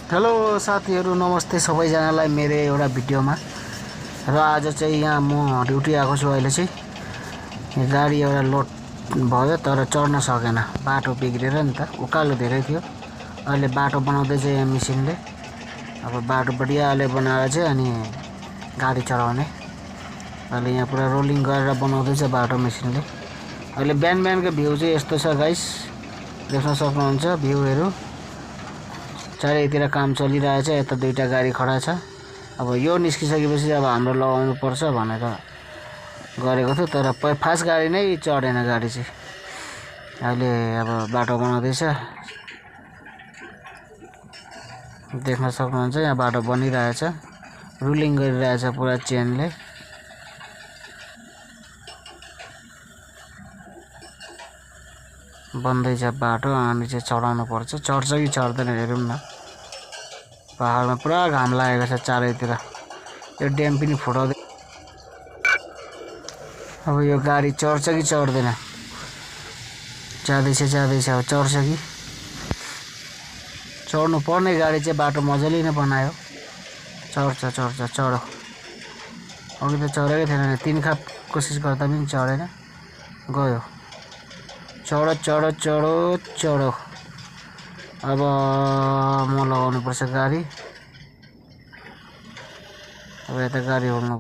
Hello साथीहरू, नमस्ते सबैजनालाई मेरो एउटा भिडियोमा। र आज चाहिँ यहाँ म ड्युटी आएको छु। अहिले चाहिँ गाडी एउटा लोड भयो तर चढ्न सकेन, बाटो बिग्रेर नि त, उकालो धेरै थियो। अहिले बाटो बनाउँदैछ यहाँ मेसिनले। अब बाटो बढियाले बनाएर चाहिँ अनि गाडी चढाउने। अहिले यहाँ पुरा रोलिङ गरेर बनाउँदैछ बाटो मेसिनले। अहिले बिहानको भ्यू चाहिँ यस्तो छ गाइस, देख्न सक्नुहुन्छ भ्यूहरू। चारैतिर काम चलिरहेछ। यता दुईटा गाडी खडा छ। अब यो निस्किसकेपछि अब हाम्रो लगाउनु पर्छ भनेर गरेको थियो, तर फास्ट गाडी नै चढेन गाडी चाहिँ। अहिले अब बाटो बनाउँदैछ, देख्न सक्नुहुन्छ यहाँ बाटो बनिरहेछ, रुलिङ गरिरहेछ पुरा चेनले। बन्दैछ बाटो, अनि चाहिँ चढाउनु पर्छ। चढ्छ कि चढ्दैन हेरौँ न। पहाडमा पुरा घाम लागेको छ चारैतिर, यो ड्याम पनि फुटाउँदै। अब यो गाडी चढ्छ कि चढ्दैन, जाँदैछ अब चढ्छ कि। चढ्नु पर्ने गाडी चाहिँ बाटो मजाले नै बनायो। चढो। अघि त चढेकै थिएन, 3 खाप कोसिस गर्दा पनि चढेन, गयो। चढो। अब म लगाउनु पर्छ गाडी। अब यता गाडी होल्नु